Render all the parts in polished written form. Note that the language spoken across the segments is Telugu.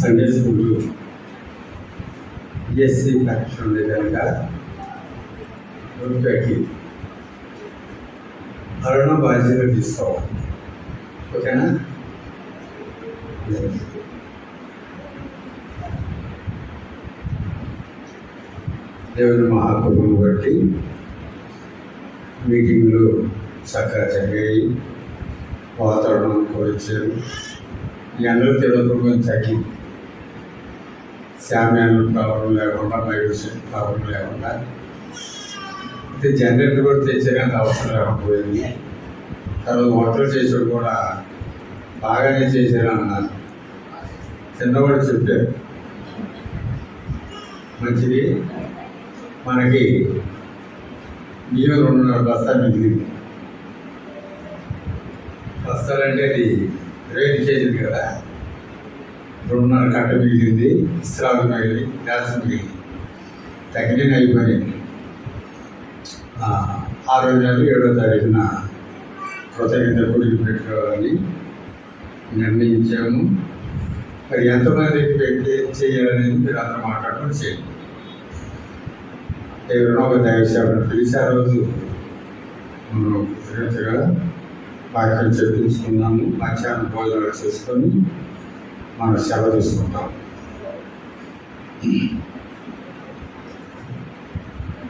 సండే స్కూల్ బిఎస్సి పరీక్ష ఉంది కనుక రూపాయికి అరుణ బాధ్యతలు తీసుకోవాలి. ఓకేనా? దేవుని మహాకృపను బట్టి మీటింగ్లు చక్కగా జరిగాయి. వాతావరణం వచ్చారు. ఈ ఎండలు తెలియకుండా తగ్గింది. శామ్యాలు ప్రాబ్లం లేకుండా, మైగ్రేషన్ ప్రాబ్లం లేకుండా, అయితే జనరేటర్ కూడా తెచ్చేయడానికి అవసరం లేకపోయింది. తర్వాత వంటలు చేసేవాడు కూడా బాగానే చేశారు అన్నారు. చిన్నవాడు చెప్పారు మంచిది, మనకి బియ్యం 2.5 బస్తాలు మిగిలింది. బస్తాలంటే అది 20 కేజీలు కదా, 2.5 కట్ట మిగిలింది. ఇస్రాలు మిగిలి, గ్యాస్ మిగిలింది. తగిన అయిపోయింది. 6వ నెల 7వ తారీఖున కృతజ్ఞత గుడికి పెట్టుకోవాలని నిర్ణయించాము. మరి ఎంతమందికి పెట్టి చేయాలనేది మీరు అందరూ మాట్లాడుకుని చేయండి. ఎవరైనా ఒక దైవసేవను పిలిచి ఆ రోజు మనం కృతజ్ఞతగా వాక్యం చెప్పించుకున్నాము. మధ్యాహ్నం భోజనాలు చేసుకొని మనం సెలవు తీసుకుంటాం.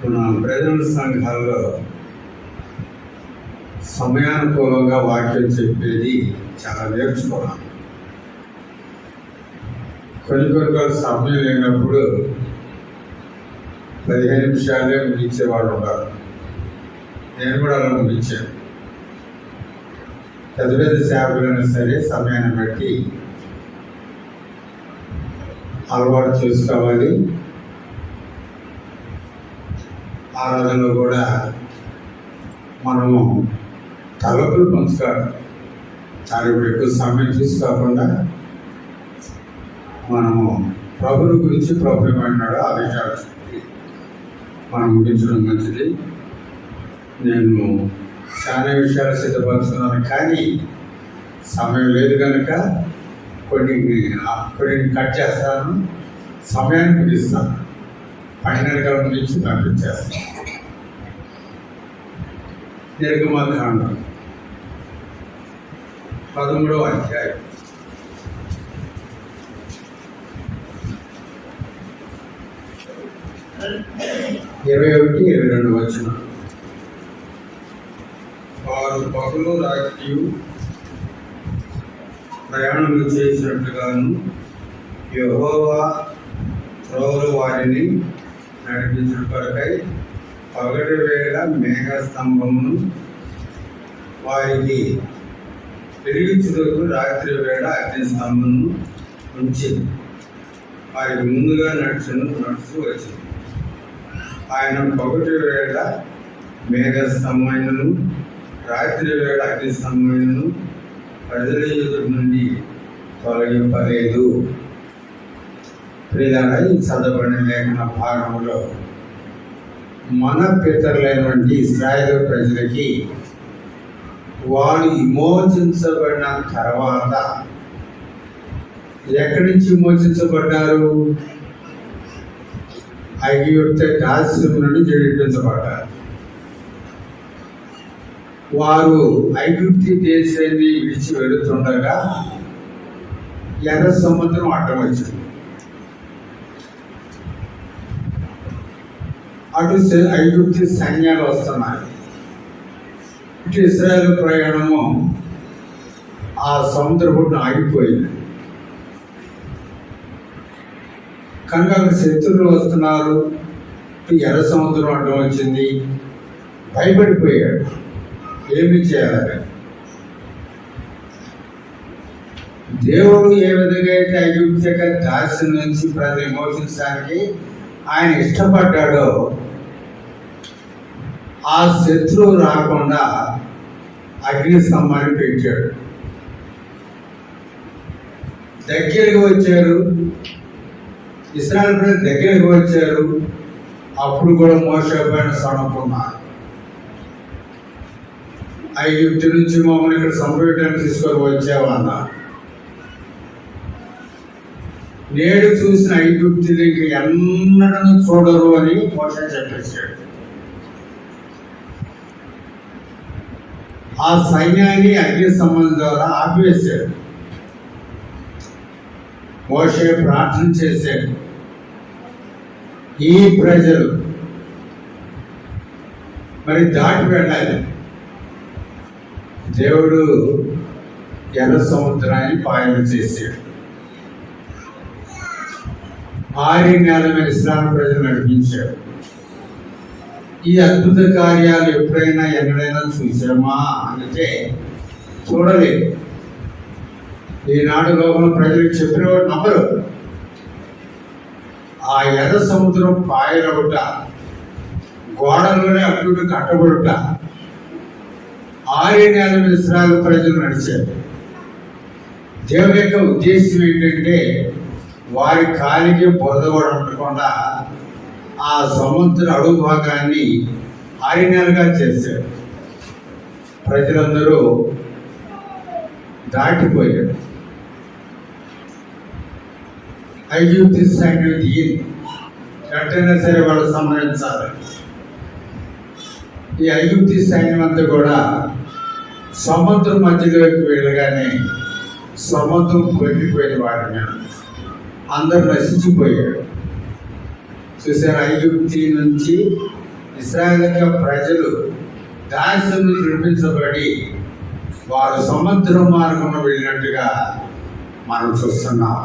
మన ప్రజల సంఘాల్లో సమయానుకూలంగా వాక్యం చెప్పేది చాలా నేర్చుకున్నాం. కొన్ని సమయం లేనప్పుడు 15 నిమిషాలే ముగించేవాళ్ళు ఉన్నారు. నేను కూడా అలా ముగించాను. పెద్ద పెద్ద సేవలైనా సరే సమయాన్ని బట్టి అలవాటు చేసుకోవాలి. ఆరాధనలో కూడా మనము తలపులు పంచుకోవాలి. చాలా ఎక్కువ సమయం తీసుకోకుండా మనము ప్రభుని గురించి ప్రభు ఏమన్నాడో ఆ విషయాలు చెప్పి మనం ముగించడం మంచిది. నేను చాలా విషయాలు సిద్ధపరుస్తున్నాను, కానీ సమయం లేదు కనుక కొన్ని కట్ చేస్తాను, సమయాన్ని ముగిస్తాను. పైన ముగించి పంపించేస్తాను. నిర్గమకాండం 13వ అధ్యాయం 21-22 వచనం. వారు పగలు రాత్రి ప్రయాణం చేసినట్లుగాను యెహోవా త్రోవలో వారిని నడిపించిన కొరకై పగటి వేళ మేఘస్తంభమును వారికి వెలిగించుటకు రాత్రి వేళ అగ్నిస్తంభమును ఉంచింది. వారికి ముందుగా నడుస్తూ వచ్చింది. ఆయన పగటి వేళ మేఘస్తంభమును రాత్రి వేళ అగ్నిస్తంభమును ప్రజల ఎదురు నుండి తొలగింపలేదు. ప్రియులారా, ఈ చదవబడిన లేఖన భాగంలో మన పితరులైనటువంటి ఇశ్రాయేలు ప్రజలకి వారు విమోచించబడిన తర్వాత ఎక్కడి నుంచి విమోచించబడ్డారు? ఐగుప్తు దాస్యం నుండి విడిపించబడ్డారు. వారు ఐగుప్తు దేశాన్ని విడిచి వెళుతుండగా ఎర్ర సముద్రం అడ్డం వచ్చింది. అటు ఐగుప్తు సైన్యాలు వస్తున్నాయి. ఇటు ఇశ్రాయేలు ప్రయాణము ఆ సముద్ర ఒడ్డున ఆగిపోయింది. కనుక శత్రువులు వస్తున్నారు. ఎర్ర సముద్రం అడ్డం వచ్చింది. భయపడిపోయాడు. ఏమి చేయాలి? దేవుడు ఏ విధంగా అయితే ఐగుప్తు దాస్యం నుంచి ప్రజలు మోసించడానికి ఆయన ఇష్టపడ్డాడో ఆ శత్రువు రాకుండా అగ్ని స్తంభాన్ని పెట్టాడు. దగ్గరికి వచ్చారు, ఇశ్రాయేలు ప్రజలు దగ్గరికి వచ్చారు. అప్పుడు కూడా మోషే పైన సణుకున్నారు. ఐగుప్తు నుంచి మమ్మల్ని ఇక్కడ సంపేయడానికి తీసుకొని వచ్చావన్నా. నేడు చూసిన ఐగుప్తులు ఇంక ఎన్నడను చూడరు అని మోషే చెప్పేశాడు. ఆ సైన్యాన్ని అగ్ని సంబంధం ద్వారా ఆపివేశాడు. మోషే ప్రార్థన చేశాడు, ఈ ప్రజలు మరి దాటి వెళ్ళాలి. దేవుడు ఎర్ర సముద్రాన్ని పాయలు చేశాడు. ఆరి నేల మీద ఇస్రాయేలు ప్రజలు నడిపించాడు. ఈ అద్భుత కార్యాలు ఎప్పుడైనా ఎన్నడైనా చూసామా అంటే చూడలేదు. ఈనాడు లోకంలో ప్రజలకు చెప్పినవాడు నమ్మరు. ఆ ఎర్ర సముద్రం పాయలవుట, గోడలోనే అప్పుడు కట్టబడుట, ఆరే నేల మీద ఇశ్రాయేలు ప్రజలు నడిచారు. దేవుని యొక్క ఉద్దేశం ఏంటంటే వారి కాలికి బురద కూడా ఉండకుండా ఆ సముద్ర అడుగు భాగాన్ని ఆరినేలుగా చేశారు. ప్రజలందరూ దాటిపోయారు. ఐగుప్తు సైన్యం దిగింది. ఎట్టైనా సరే వాళ్ళు సంహరించాలి. ఈ ఐగుప్తు సైన్యం అంతా కూడా సముద్రం మధ్యలోకి వెళ్ళగానే సముద్రం పొంగిపోయిన వాడి మీద అందరూ నశించిపోయాడు. చూసారు, ఐగుప్తు నుంచి ఇశ్రాయేలు ప్రజలు దాస్యం నుంచి విడిపించబడి వారు సముద్రం మార్గంలో వెళ్ళినట్టుగా మనం చూస్తున్నాం.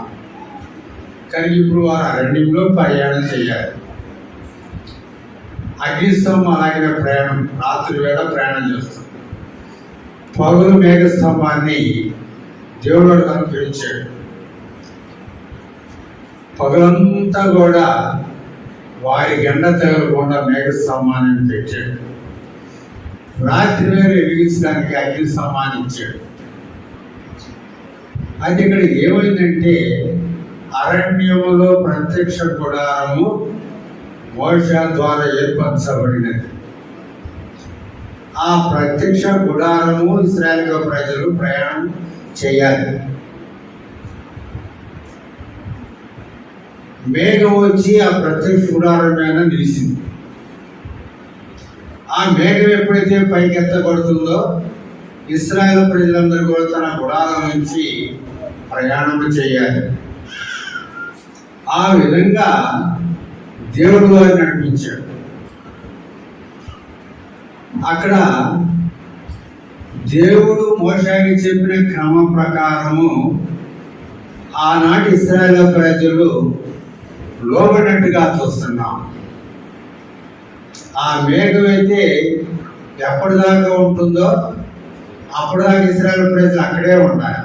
కానీ ఇప్పుడు వారు అరణ్యంలో ప్రయాణం చేయాలి. అగ్నిస్తంభం అలాగే ప్రయాణం, రాత్రి వేళ ప్రయాణం చేస్తాం. పగులు మేఘస్తంభాన్ని దేవుడు అనుగ్రహించాడు. పగలంతా కూడా వారి గండ తగలకుండా మేఘస్తంభాన్ని పెట్టాడు. రాత్రి వేళ వెలిగించడానికి అగ్ని స్తంభాన్ని ఇచ్చాడు. అది ఇక్కడ ఏమైందంటే అరణ్యములో ప్రత్యక్ష గుడారము మోషే ద్వారా ఏర్పరచబడినది. ఆ ప్రత్యక్ష గుడారము ఇశ్రాయేలు ప్రజలు ప్రయాణం చేయాలి. మేఘం వచ్చి ఆ ప్రత్యక్ష గుడారం మీద నిలిచింది. ఆ మేఘం ఎప్పుడైతే పైకి ఎత్తబడుతుందో ఇశ్రాయేలు ప్రజలందరూ కూడా తన గుడారం నుంచి ప్రయాణం చేయాలి. ఆ విధంగా దేవుడు వారిని నడిపించాడు. అక్కడ దేవుడు మోషేకి చెప్పిన క్రమం ప్రకారము ఆనాటి ఇశ్రాయేలు ప్రజలు లోబడినట్టుగా చూస్తున్నాం. ఆ మేఘం అయితే ఎప్పటిదాకా ఉంటుందో అప్పటిదాకా ఇశ్రాయేలు ప్రజలు అక్కడే ఉండాలి.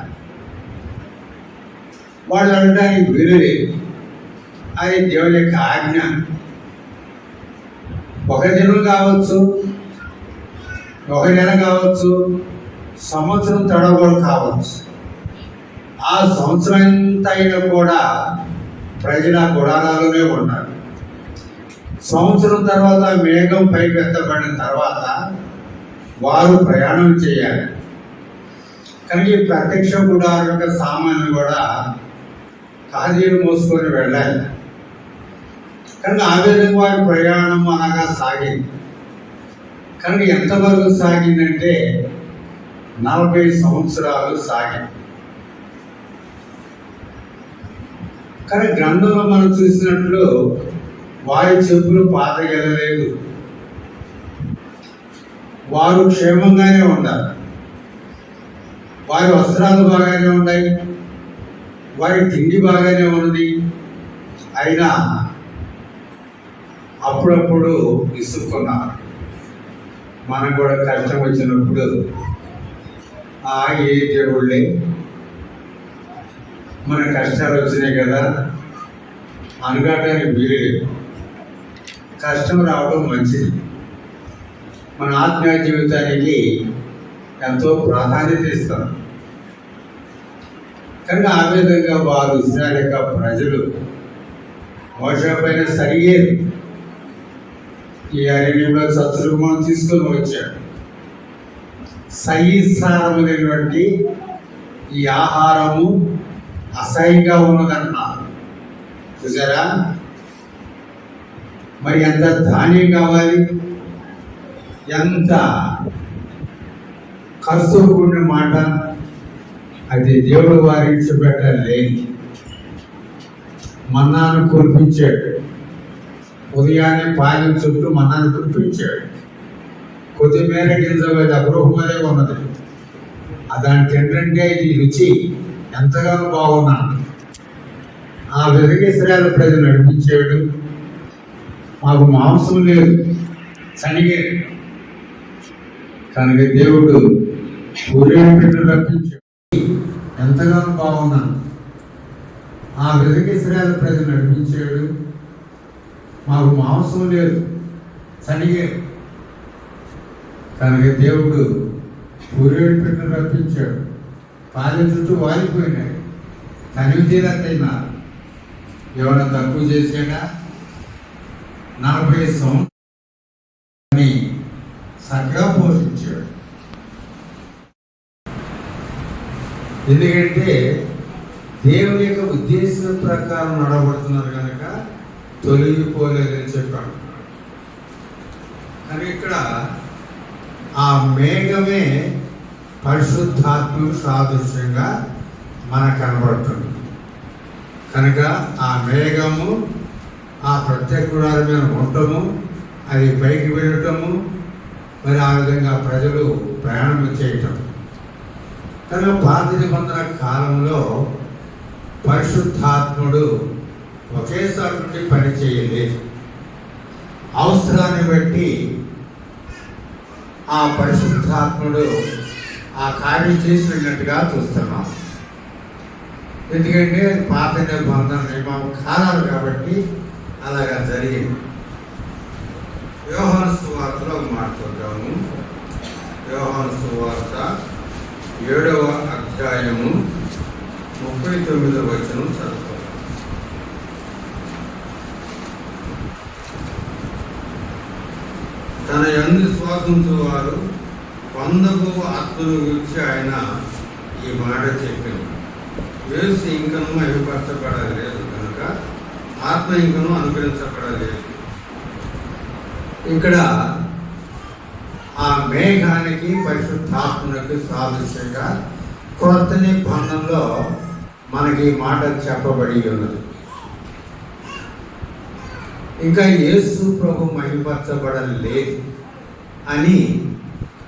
వాళ్ళు అనడానికి వీలు లేదు. అది దేవుని యొక్క ఆజ్ఞ. ఒక దినం కావచ్చు, ఒక నెల కావచ్చు, సంవత్సరం తడవడం కావచ్చు. ఆ సంవత్సరం ఎంత అయినా కూడా ప్రజలు ఆ గుడారాలోనే ఉన్నారు. సంవత్సరం తర్వాత మేఘం పైకి ఎత్తబడిన తర్వాత వారు ప్రయాణం చేయాలి. కానీ ఈ ప్రత్యక్ష గుడారం యొక్క సామాన్లు కూడా ఖాళీలు మోసుకొని వెళ్ళాలి. కానీ ఆ విధంగా వారి ప్రయాణం అనగా సాగింది. కానీ ఎంతవరకు సాగిందంటే 40 సంవత్సరాలు సాగింది. కానీ గ్రంథంలో మనం చూసినట్లు వారి చెప్పులు పాతగెలలేదు. వారు క్షేమంగానే ఉండాలి. వారి వస్త్రాలు బాగానే ఉన్నాయి, వారి తిండి బాగానే ఉంది. అయినా అప్పుడప్పుడు ఇసుక్కున్నారు. మనకు కూడా కష్టం వచ్చినప్పుడు ఏ దేవుళ్ళే మన కష్టాలు వచ్చినాయి కదా అనుకోవడానికి వీలేదు. కష్టం రావడం మంచిది. మన ఆత్మీయ జీవితానికి ఎంతో ప్రాధాన్యత ఇస్తాం. కనుక ఆ విధంగా వారు ఇశ్రాయేలు ప్రజలు మోషే పైన సరిగేరు. ఈ అరణ్యంలో శత్రువును తీసుకొని వచ్చాడు. సహీసారమైనటువంటి ఈ ఆహారము అసహ్యంగా ఉన్నదన్నారు. చూసారా? మరి ఎంత ధాన్యం కావాలి, ఎంత ఖర్చు కూడిన మాట. అది దేవుడు వారి విడిచిపెట్టలేని మన్నాను కురిపించాడు. ఉదయాన్నే పాలెం చుట్టూ మన్నాను కురిపించాడు. కొద్దిమేర గింజ అపరూపమనే ఉన్నది. దానికి ఏంటంటే ఇది రుచి ఎంతగానో బాగున్నాను. ఆ విధంగా ఇశ్రాయేలు ప్రజలు నడిపించాడు. మాకు మాంసం లేదు, చనిగేరు కనుక దేవుడు ఊరేగింపు రప్పించాడు. ఎంతగానో బాగున్నాను. ఆ విధంగా ఇశ్రాయేలు ప్రజలు నడిపించాడు. మాకు మాంసం లేదు, చనిగేరు కనుక దేవుడు ఊరేగింపు రప్పించాడు. పాలెం చుట్టూ వాలిపోయినాయి, తనివి తీరా తిన్నారు. ఎవరైనా తక్కువ చేసాడా? 40 సంవత్సరాన్ని చక్కగా పోషించాడు. ఎందుకంటే దేవుని యొక్క ఉద్దేశం ప్రకారం నడబడుతున్నారు కనుక తొలగిపోలేదని చెప్పాడు. కానీ ఇక్కడ ఆ మేఘమే పరిశుద్ధాత్మకు సాదృశ్యంగా మనకు కనబడుతుంది కనుక ఆ మేఘము ఆ ప్రత్యేక గుడాల మీద ఉండటము, అది పైకి వెళ్ళటము, మరి ఆ విధంగా ప్రజలు ప్రయాణం చేయటం. కనుక పాత నిబంధన కాలంలో పరిశుద్ధాత్ముడు ఒకేసారి నుండి పని చేయలేదు. అవసరాన్ని బట్టి ఆ పరిశుద్ధాత్ముడు ఆ కార్యం చేసినట్టుగా చూస్తున్నాం. ఎందుకంటే పాత నిబంధన నియమం కాలాలు కాబట్టి అలాగా జరిగింది. యోహాను సువార్తలో మాట్లాడతాము. యోహాను సువార్త 7వ అధ్యాయము 39వ వచనం చదువుతాం. తన యందు విశ్వాసంతో వారు పొందబో ఆత్మను గురించి ఆయన ఈ మాట చెప్పారు. యేసు ఇంకనూ మహిమపరచబడలేదు కనుక ఆత్మ ఇంకనూ అనుగ్రహించబడలేదు. ఇక్కడ ఆ మేఘానికి పరిశుద్ధాత్మకు సాదృశ్యంగా కొత్త నిబంధనలో మనకి ఈ మాట చెప్పబడి ఉన్నది. ఇంకా యేసు ప్రభు మహిమపరచబడలేదు అని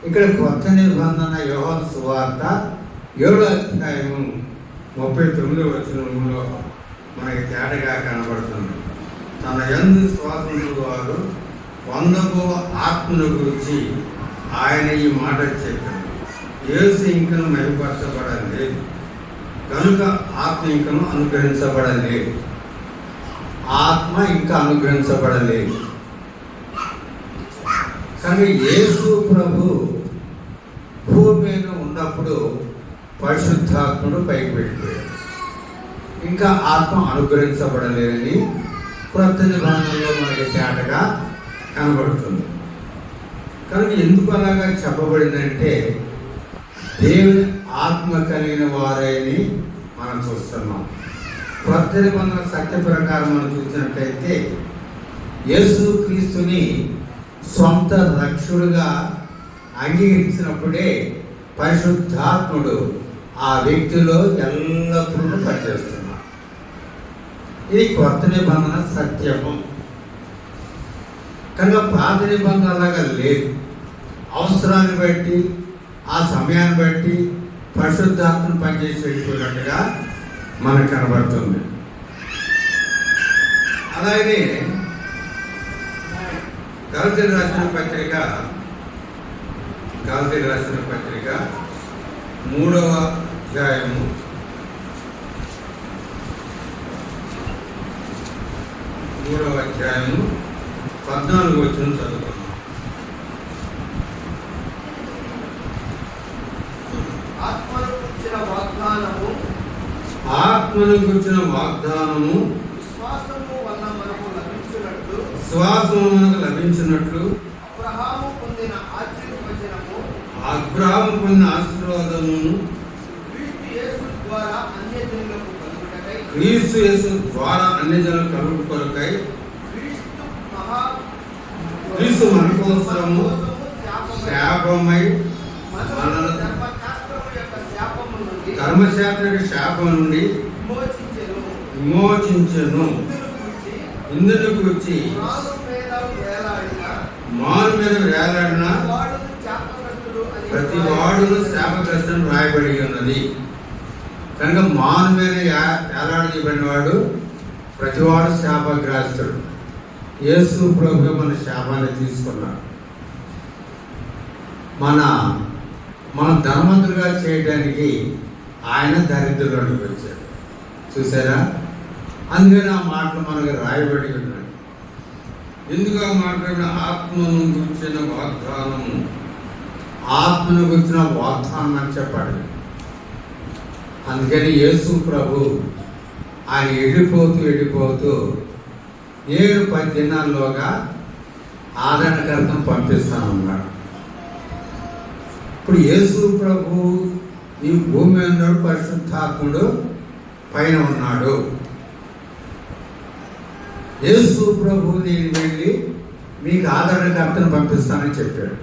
ఇక్కడ కొత్త నిబంధన యోహాను సువార్త 7వ అధ్యాయము 39వ వచనంలో మనకి తేటగా కనబడుతుంది. తన యందు విశ్వాసంతో వారు పొందబో ఆత్మను గురించి ఆయన ఈ మాట చెప్పారు. యేసు ఇంకను మహిమపరచబడలేదు కనుక ఆత్మ ఇంకను అనుగ్రహించబడలేదు. ఆత్మ ఇంకా అనుగ్రహించబడలేదు కానీ యేసు ప్రభు భూమి మీద ఉన్నప్పుడు పరిశుద్ధాత్ముడు పైకి వెళ్ళిపోయాడు. ఇంకా ఆత్మ అనుగ్రహించబడలేదని క్రొత్త నిబంధనలో మనకి తేటగా కనబడుతుంది. కనుక ఎందుకు అలాగా చెప్పబడిందంటే దేవుని ఆత్మ కలిగిన వారని మనం చూస్తున్నాం. క్రొత్త నిబంధన సత్య ప్రకారం మనం చూసినట్లయితే యేసు క్రీస్తుని సొంత రక్షకుడుగా అంగీకరించినప్పుడే పరిశుద్ధాత్ముడు ఆ వ్యక్తిలో ఎల్లప్పుడూ పనిచేస్తున్నాడు. ఇది కొత్త నిబంధన సత్యము. కనుక పాత నిబంధన లాగా లేదు. అవసరాన్ని బట్టి ఆ సమయాన్ని బట్టి పరిశుద్ధాత్మను పనిచేసి వెళ్ళిపోయినట్టుగా మనకు కనబడుతుంది. అలాగే గలతీయులకు రాసిన పత్రిక 3వ అధ్యాయము 14వ వచనం చదువుకున్నాం. ఆత్మను గురించిన వాగ్దానము విశ్వాసము మనకు లభించినట్లు అబ్రహాము పొందిన ఆశీర్వాదమును క్రీస్తు యేసు ద్వారా అన్ని జనులు కలుగు కొరకై క్రీస్తు మన కోసము శాపమై మనను ధర్మశాస్త్ర శాపం నుండి విమోచించెను. ఇందుకు వచ్చి మారు మీద వేలాడిన ప్రతి వాడును శాపగ్రస్తుని రాయబడి ఉన్నది. కనుక మాను మీద వేలాడబడిన వాడు ప్రతివాడు శాపగ్రస్తుడు. యేసు ప్రభు మన శాపాన్ని తీసుకున్నాడు. మన ధనవంతులుగా చేయడానికి ఆయన దరిద్రులకు వచ్చాడు. చూసారా? అందుకని ఆ మాటలు మనకు రాయబడి ఉన్నాయి. ఎందుకు ఆ మాట్లాడిన ఆత్మను గురించిన వాగ్దానము, ఆత్మను గురించిన వాగ్దానం అని చెప్పాడు. అందుకని యేసు ప్రభు ఆయన వెళ్ళిపోతూ నేను 10 దినాల్లోగా ఆదరణకర్తను పంపిస్తానన్నాడు. ఇప్పుడు యేసు ప్రభు ఈ భూమి మీద ఉన్నాడు, పరిశుద్ధాత్ముడు పైన ఉన్నాడు. యేసు ప్రభు నేను వెళ్ళి మీకు ఆదరణకర్తను పంపిస్తానని చెప్పాడు.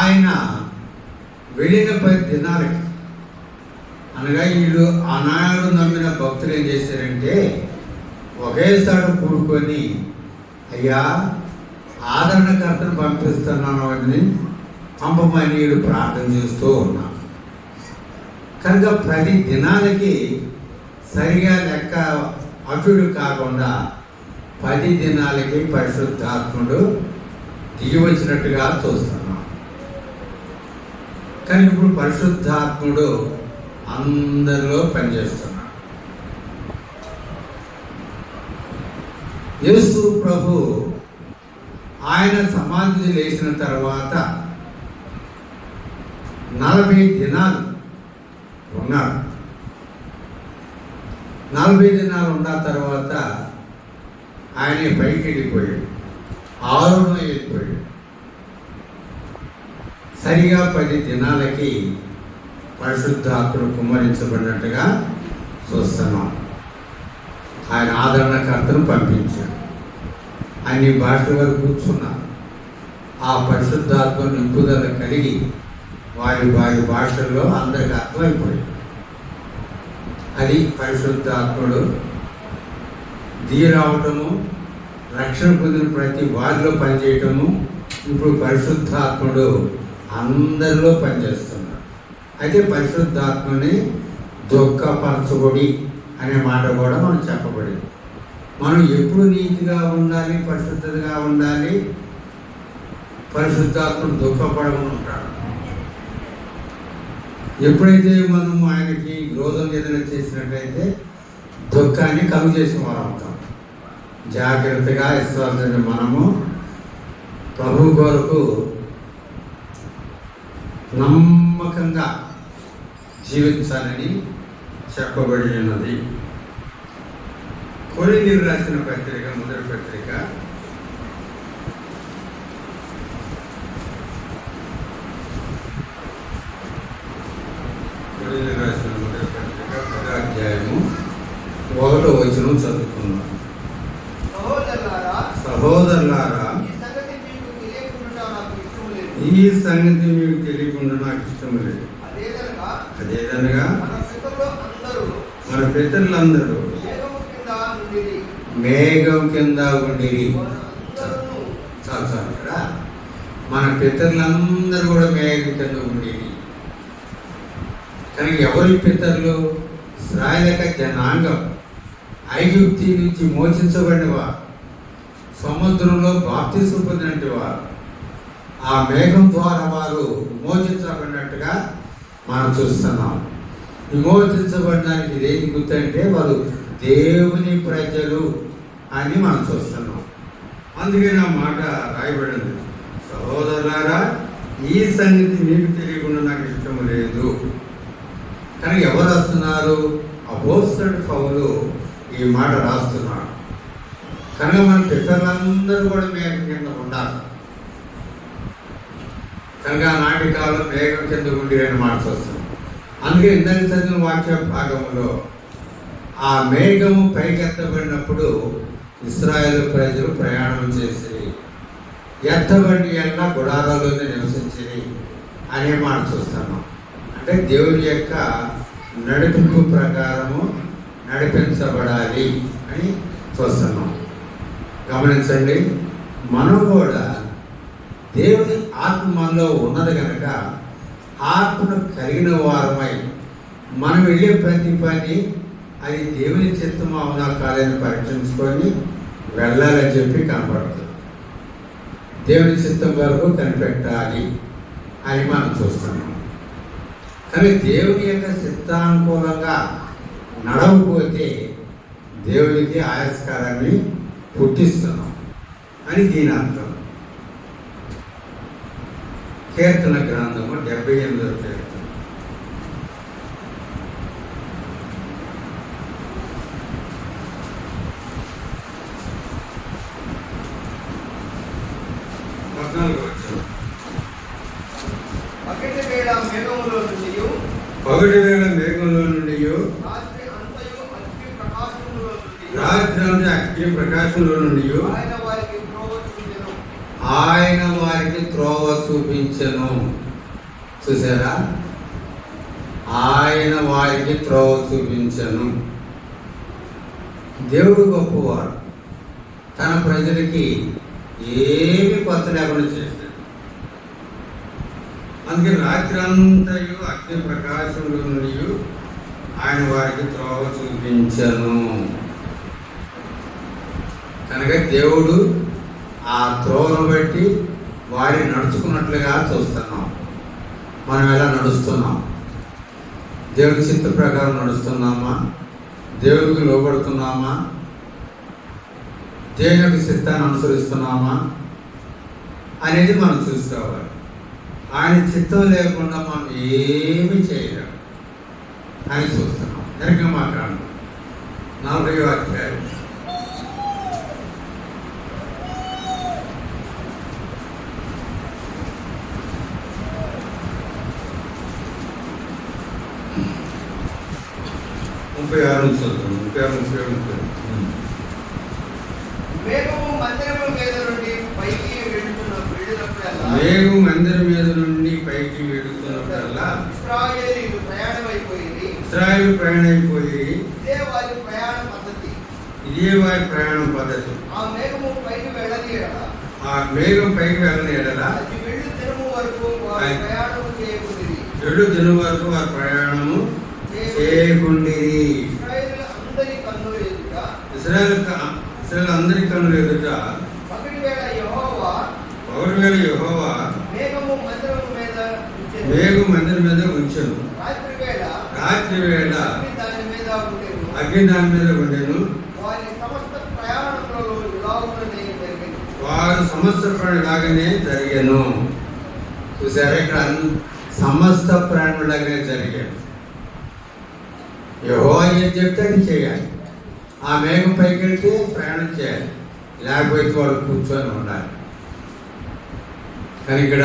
ఆయన వెళ్ళిన 10 దినాలకి, అనగా వీళ్ళు ఆనాడు నమ్మిన భక్తులు ఏం చేశారంటే ఒకేసారి కూడుకొని, అయ్యా ఆదరణకర్తను పంపిస్తున్నాను అని పంపమని వీళ్ళు ప్రార్థన చేస్తూ ఉన్నాం. కనుక 10 దినాలకి సరిగా లెక్క అటుడు కాకుండా 10 దినాలకి పరిశుద్ధాత్ముడు దిగి వచ్చినట్టుగా చూస్తున్నాం. కానీ ఇప్పుడు పరిశుద్ధాత్ముడు అందరిలో పనిచేస్తున్నాడు. యేసు ప్రభు ఆయన సమాధి లేచిన తర్వాత 40 దినాలు ఉన్నాడు. 40 దినాలు ఉన్న తర్వాత ఆయన పైకి వెళ్ళిపోయాడు, ఆరును వెళ్ళిపోయాడు. సరిగా 10 దినాలకి పరిశుద్ధాత్ముడు కుమ్మరించబడినట్టుగా చూస్తున్నాం. ఆయన ఆదరణకర్తను పంపించాడు. అన్ని భాషల వారు కూర్చున్నారు. ఆ పరిశుద్ధాత్మ నింపుదల కలిగి వారి భాషల్లో అందరికి అర్థమైపోయింది. అది పరిశుద్ధాత్ముడు దిగి రావటము, రక్షణ పొందిన ప్రతి వారిలో పనిచేయటము. ఇప్పుడు పరిశుద్ధాత్ముడు అందరిలో పనిచేస్తున్నాడు. అయితే పరిశుద్ధాత్మని దుఃఖపరచబడి అనే మాట కూడా మనం చెప్పబడింది. మనం ఎప్పుడు నీతిగా ఉండాలి, పరిశుద్ధతగా ఉండాలి. పరిశుద్ధాత్మను దుఃఖపడమని ఉంటాడు. ఎప్పుడైతే మనం ఆయనకి విరోధం ఏదైనా చేసినట్లయితే దుఃఖాన్ని కలుగు చేసిన వారు అవుతాం. జాగ్రత్తగా విశ్వాసంగా మనము ప్రభు కొరకు నమ్మకంగా జీవించాలని చెప్పబడి ఉన్నది. కొరింథీయులకు రాసిన పత్రిక, మొదటి పత్రిక, కొరింథీయులకు రాసిన మొదటి పత్రిక 10వ అధ్యాయము 1వ వచనం చదువుకున్నాం. సహోదరులారా, ఈ సంగతి మీకు తెలియకుండా నాకు ఇష్టం లేదు. అదేదనగా మన పితరులందరూ మేఘం కింద ఉండిరి. చాలు ఇక్కడ మన పితరులందరూ కూడా మేఘం కింద ఉండిరి. కానీ ఎవరి పితరులు? ఇశ్రాయేలు జనాంగం, ఐగుప్తు నుంచి మోచించబడిన వారు, సముద్రంలో బాప్తిసం పొందినట్టు వారు. ఆ మేఘం ద్వారా వారు విమోచించబడినట్టుగా మనం చూస్తున్నాం. విమోచించబడడానికి ఇదేం గుర్తంటే వారు దేవుని ప్రజలు అని మనం చూస్తున్నాం. అందుకే నా మాట రాయబడింది, సహోదరులారా, ఈ సంగతి మీకు తెలియకుండా నాకు ఇష్టం లేదు. కానీ ఎవరు వస్తున్నారు? అపోస్తలుడు పౌలు ఈ మాట రాస్తున్నాడు. కనుక మన పితరులందరూ కూడా మేఘం కింద ఉండాలి. కనుక నాటి కాలం మేఘం కింద ఉండి అని మాట వస్తుంది. అందుకే ఇందాక చదివిన వాక్య భాగంలో ఆ మేఘము పైకెత్తబడినప్పుడు ఇశ్రాయేలు ప్రజలు ప్రయాణం చేసి ఎత్తబడి అన్న గుడారాల్లోనే నివసించింది అనే మాట చూస్తున్నాం. అంటే దేవుని యొక్క నడిపింపు ప్రకారము నడిపించబడాలి అని చూస్తున్నాం. గమనించండి, మనం కూడా దేవుని ఆత్మ మనలో ఉన్నది కనుక ఆత్మను కలిగిన వారమై మనం వెళ్ళే ప్రతి పని అది దేవుని చిత్తం అవునా కాదని పరీక్షించుకొని వెళ్ళాలని చెప్పి కనపడుతుంది. దేవుని చిత్తం వరకు కనిపెట్టాలి అని మనం చూస్తున్నాం. కానీ దేవుని యొక్క చిత్తానుకూలంగా నడవకపోతే దేవునికి ఆయాస్కారాన్ని పుట్టిస్తున్నాం అని దీని అర్థం. కీర్తన గ్రంథము 78వ కీర్తన. పగటి వేళ మేఘములో నుండి రాత్రి అంతా అగ్ని ప్రకాశంలో నుండి ఆయన వారికి త్రోవ చూపించెను. చూసారా? ఆయన వారికి త్రోవ చూపించెను. దేవుడు గొప్పవాడు. తన ప్రజలకి ఏమి కొత్త లేకుండా చేశాడు. అందుకే రాత్రి అంతయు అగ్ని ప్రకాశంలో నుండి ఆయన వారికి త్రోవ చూపించెను. కనుక దేవుడు ఆ త్రోవను బట్టి వారిని నడుచుకున్నట్లుగా చూస్తున్నాం. మనం ఎలా నడుస్తున్నాం? దేవుని చిత్త ప్రకారం నడుస్తున్నామా? దేవుడికి లోబడుతున్నామా? దేవుని యొక్క చిత్తాన్ని అనుసరిస్తున్నామా అనేది మనం చూసుకోవాలి. ఆయన చిత్తం లేకుండా మనం ఏమి చేయలేము అని చూస్తున్నాం. సరిగ్గా మాట్లాడు. 40వ అధ్యాయం. మేఘము మందిరం మీద నుండి పైకి వెళుతున్నప్పుడల్లా ఇశ్రాయేలీయులు ప్రయాణమైపోయి ఇదే వారి ప్రయాణ పద్ధతి. ఆ మేఘం పైకి వెళ్ళని ఎడల అది వెళ్ళు దినము వరకు వారి ప్రయాణము చేయకుండిరి. ఇశ్రాయేలు అందరి కన్నుల ఎదుట పగటి వేళ యెహోవా మేఘము మందిరం మీద ఉంచెను. రాత్రి వేళ అగ్ని దాని మీద ఉండెను. వారి సమస్త ప్రయాణంలో లాగానే జరిగాను. చూసారా? ఇక్కడ సమస్త ప్రాణులాగానే జరిగాను. యెహోవా ఏం చెప్తే అది చేయాలి. ఆ మేఘం పైకి వెళ్తే ప్రయాణం చేయాలి, లేకపోతే వాడు కూర్చొని ఉండాలి. కానీ ఇక్కడ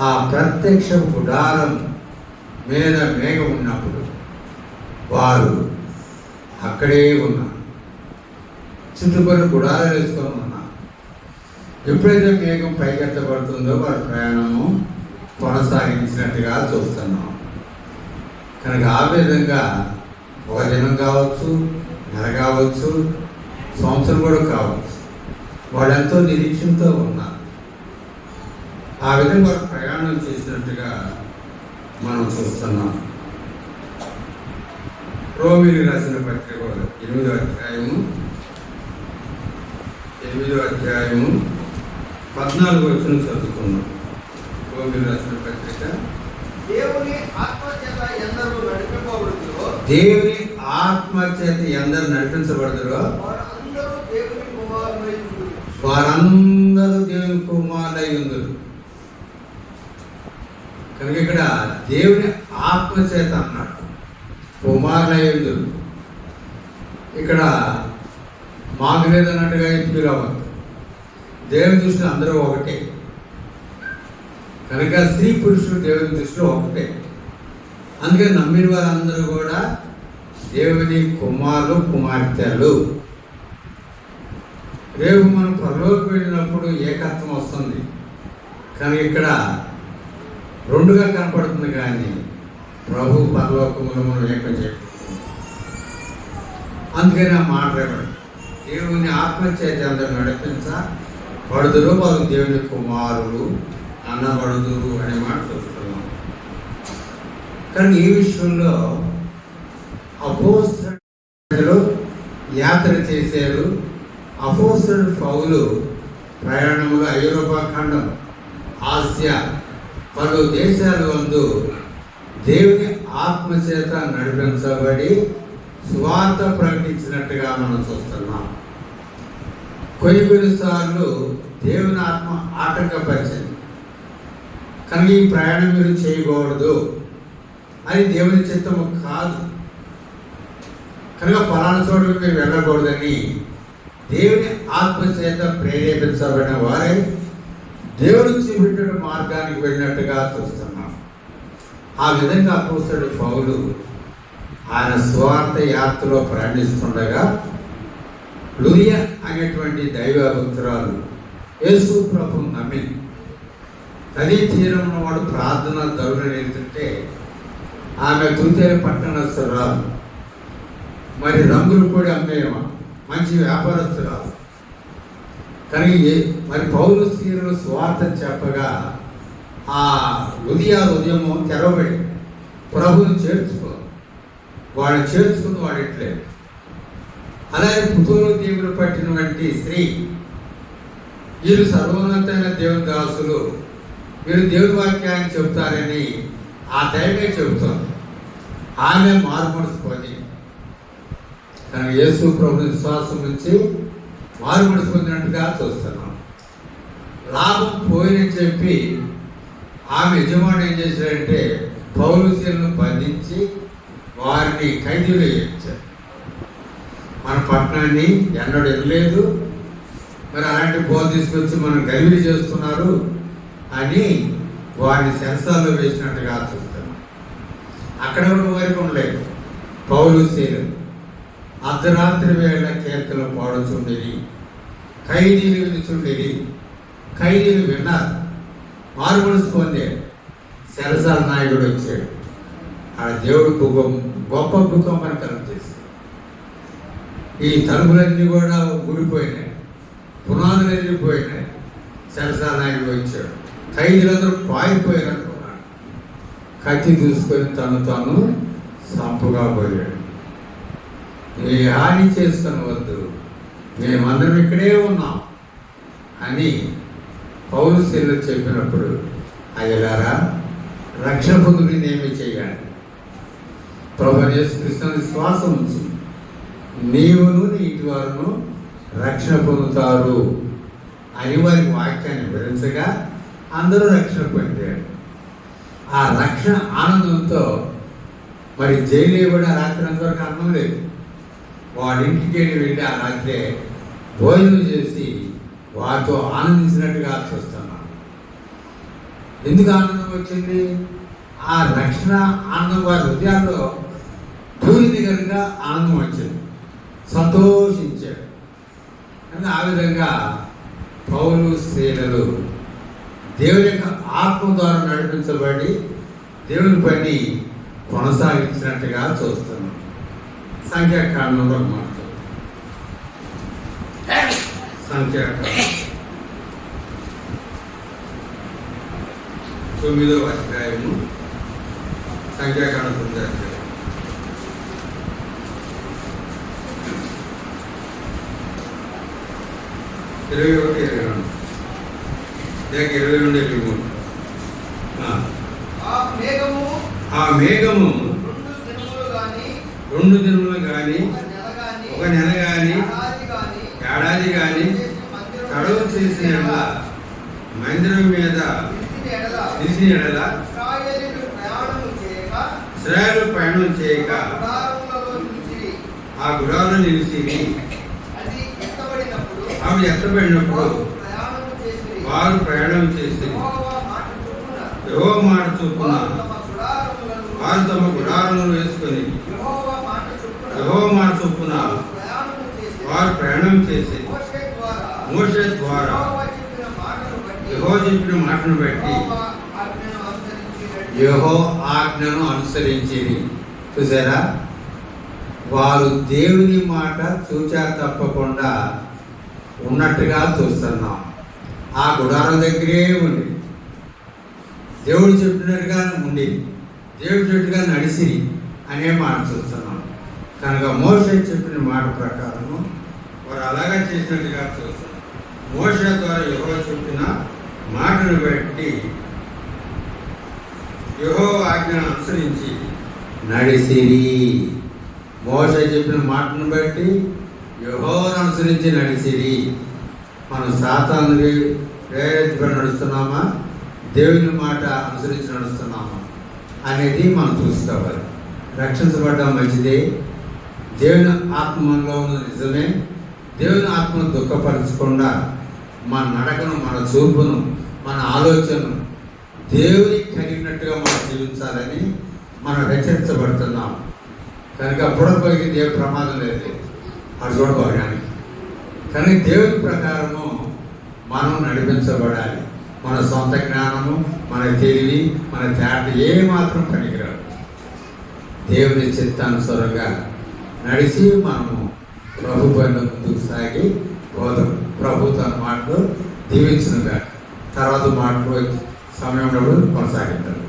ఆ ప్రత్యక్ష గుడారం మీద మేఘం ఉన్నప్పుడు వారు అక్కడే ఉన్నారు. చుట్టుపక్కల గుడారాలు వేసుకొని ఉన్నారు. ఎప్పుడైతే మేఘం పైకెత్తబడుతుందో వారి ప్రయాణము కొనసాగించినట్టుగా చూస్తున్నాం. కనుక ఆ విధంగా ఒక దినం కావచ్చు, నెల కావచ్చు, సంవత్సరం కూడా కావచ్చు, వాళ్ళు ఎంతో నిరీక్షణతో ఉన్నారు. ఆ విధంగా వారు ప్రయాణం చేసినట్టుగా మనం చూస్తున్నాం. రోమీయులకు రాసిన పత్రిక 8వ అధ్యాయము 14వ వచనం చదువుకున్నాం. రోమీయులకు రాసిన పత్రిక. దేవుని ఆత్మచేత ఎందరూ నడిపించబడుదురో వారందరూ దేవుని కుమారులయ్యుందురు. కనుక ఇక్కడ దేవుని ఆత్మచేత అన్నాడు, కుమారులయ్యుందురు. ఇక్కడ మాకు లేదన్నట్టుగా ఎందుకు రావద్దు. దేవుని దృష్టిలో అందరూ ఒకటే. కనుక స్త్రీ పురుషుడు దేవుని దృష్టిలో ఒకటే. అందుకని నమ్మిన వారందరూ కూడా దేవుని కుమారులు కుమార్తెలు. రేపు మనం పరలోకి వెళ్ళినప్పుడు ఏకత్వం వస్తుంది, కానీ ఇక్కడ రెండుగా కనపడుతుంది. కానీ ప్రభు పరలోకములు మనం ఏకం చేయడం. అందుకని ఆ మాట దేవుని ఆత్మచేత అందరూ నడిపించబడుదురు, వారు దేవుని కుమారులు అనబడుదురు అనే మాట చూస్తున్నాం. కానీ ఈ విషయంలో అపోస్తలులు యాత్ర చేశారు. అపోస్తలుడు పౌలు ప్రయాణంలో ఐరోపా ఖండం, ఆసియా పలు దేశాల యందు దేవుని ఆత్మచేత నడిపించబడి సువార్త ప్రకటించినట్టుగా మనం చూస్తున్నాం. కొన్నిసార్లు దేవుని ఆత్మ ఆటంకపరిచింది, కానీ ఈ ప్రయాణం మీరు చేయకూడదు అది దేవుని చిత్తము కాదు, కనుక పలానా చోటుకు మీరు వెళ్ళకూడదని దేవుని ఆత్మచేత ప్రేరేపించబడిన వారే దేవుడు చూపెట్టిన మార్గానికి వెళ్ళినట్టుగా చూస్తున్నాం. ఆ విధంగా అపోస్తలుడు పౌలు ఆయన స్వార్థ యాత్రలో ప్రయాణిస్తుండగా లూదియా అనేటువంటి దైవ భక్తురాలు యేసు ప్రభువును నమ్మి నదీ తీరంలో వాడు ప్రార్థన దరుణ వెళ్తుంటే ఆమె తూతేరు పట్టణస్తురాలు, మరి రంగులు కూడా అమ్మేయమా, మంచి వ్యాపారస్తురాలు. కానీ మరి పౌలు స్త్రీలు స్వార్థ చెప్పగా ఆ లూదియా ఉదయము తెరవబడి ప్రభువుని వాడు చేర్చుకుని వాడట్లేదు. అలాగే పుతూరు దేవుడు పట్టినటువంటి స్త్రీ, వీరు సర్వోన్నతమైన దేవుని దాసులు, వీరు దేవుని వాక్యాన్ని చెబుతారని ఆ దైవమే చెబుతారు. ఆమె మారుమనసు పొంది తన యేసు ప్రభు విశ్వాసం నుంచి మారుమనసు పొందినట్టుగా చూస్తున్నాం. లాభం పోయినని చెప్పి ఆమె యజమాని ఏం చేశాడంటే పౌలు స్త్రీలను బంధించి వారిని ఖైదీలు చేయించారు. మన పట్టణాన్ని ఎన్నడూ వెళ్ళలేదు, మరి అలాంటి బోధ తీసుకొచ్చి మనం గలిబిలి చేస్తున్నారు అని వారిని సెరసాల్లో వేసినట్టుగా చూస్తున్నాం. అక్కడ కూడా వారికి ఉండలేదు. పౌలు స్త్రీలు అర్ధరాత్రి వేళ కీర్తనలు పాడుచుండేది, ఖైదీలు వినుచుండేది. ఖైదీలు విన్నారు, మారుమనసు పొందారు. సెరసాల నాయకుడు వచ్చాడు, ఆ దేవుడు గొప్ప భూకంపాన్ని కలుగజేశాడు. ఈ తలుపులన్నీ కూడా ఊడిపోయినాయి, పునాదులు ఎదిరిపోయినాయి. సెరసాల నాయకుడు వచ్చాడు, ఖైదీలందరూ పారిపోయారు అనుకున్నాడు. కత్తి తీసుకొని తాను సంపుగా పోయాడు. ఏ హాని చేసుకుని వద్దు, మేమందరం ఇక్కడే ఉన్నాం అని పౌలు స్త్రీలు చెప్పినప్పుడు, అయ్యలారా రక్షణ పొందుకుని ఏమి చేయాలి, ప్రభువైన యేసుక్రీస్తుని విశ్వాసం ఉంచి నీవును నీ ఇంటి వారును రక్షణ పొందుతారు అని వారికి వాక్యాన్ని వివరించగా అందరూ రక్షణ పొందారు. ఆ రక్షణ ఆనందంతో మరి జైలు ఇవ్వడం రాత్రి అంతవరకు అన్నం లేదు. వాడింటికి వెళ్ళి ఆ రాత్రే భోజనం చేసి వారితో ఆనందించినట్టుగా చూస్తున్నాం. ఎందుకు ఆనందం వచ్చింది? ఆ రక్షణ ఆనందం వారి హృదయాల్లో దూరింది కనుక ఆనందం వచ్చింది, సంతోషించాడు. ఆ విధంగా పౌలు స్త్రీలు దేవుని యొక్క ఆత్మ ద్వారా నడిపించబడి దేవుని పని కొనసాగించినట్టుగా చూస్తున్నాం. సంఖ్యాకాండంలో మాట్లాడు, సంఖ్యాకాండం 9వ అధ్యాయము, సంఖ్యాకాండం 9వ అధ్యాయం 21-22 లేక 22-23. ఆ మేఘము 2 దినములు కానీ ఒక నెల కానీ ఏడాది కానీ తడవు చేసిన మందిరం మీద నిలిచిన ఎడల ఇశ్రాయేలు ప్రయాణం చేయక ఆ గుడారంలో నిలిచి అవి ఎత్తబడినప్పుడు వారు ప్రయాణం చేసి యెహోవా మాట చొప్పున వారు తమ గుడారంలో వేసుకొని యెహోవా మాట చొప్పున వారు ప్రయాణం చేసి మోషే ద్వారా యెహోవా చెప్పిన మాటను బట్టి యెహోవా ఆజ్ఞను అనుసరించిరి. చూసారా, వారు దేవుని మాట చూచా తప్పకుండా ఉన్నట్టుగా చూస్తున్నాం. ఆ గుడారం దగ్గరే ఉండి దేవుడు చెప్పినట్టుగా ఉండి దేవుడు చెట్టుగా నడిచి అనే మాట చూస్తున్నాం. కనుక మోషే చెప్పిన మాట ప్రకారము వారు అలాగా చేసినట్టుగా చూస్తున్నాం. మోషే ద్వారా యెహోవా చెప్పిన మాటను బట్టి యెహోవా ఆజ్ఞను అనుసరించి నడిసిరి. మోషే చెప్పిన మాటను బట్టి యెహోవాను అనుసరించి నడిసిరి. మనం సాతానుని ప్రేరేపించబడి నడుస్తున్నామా, దేవుని మాట అనుసరించి నడుస్తున్నామా అనేది మనం చూసుకోవాలి. రక్షించబడ్డం మంచిదే, దేవుని ఆత్మ మనలో ఉన్న నిజమే. దేవుని ఆత్మను దుఃఖపరచకుండా మన నడకను, మన చూపును, మన ఆలోచనను దేవునికి కలిగినట్టుగా మనం జీవించాలని మనం హెచ్చరించబడుతున్నాం. కనుక అప్పుడప్పటికి దేవుని ప్రమాదం లేదు అది చూడబోడానికి. కానీ దేవుని ప్రకారము మనం నడిపించబడాలి. మన సొంత జ్ఞానము, మన తెలివి, మన తేట ఏమాత్రం పనికిరాదు. దేవుని చిత్తానుసారంగా నడిచి మనము ప్రభు పైన ముందుకు సాగి పోదాం. ప్రభు తన మాటలు దీవించినగా తర్వాత మాటలు సమయం కొనసాగిద్దాం.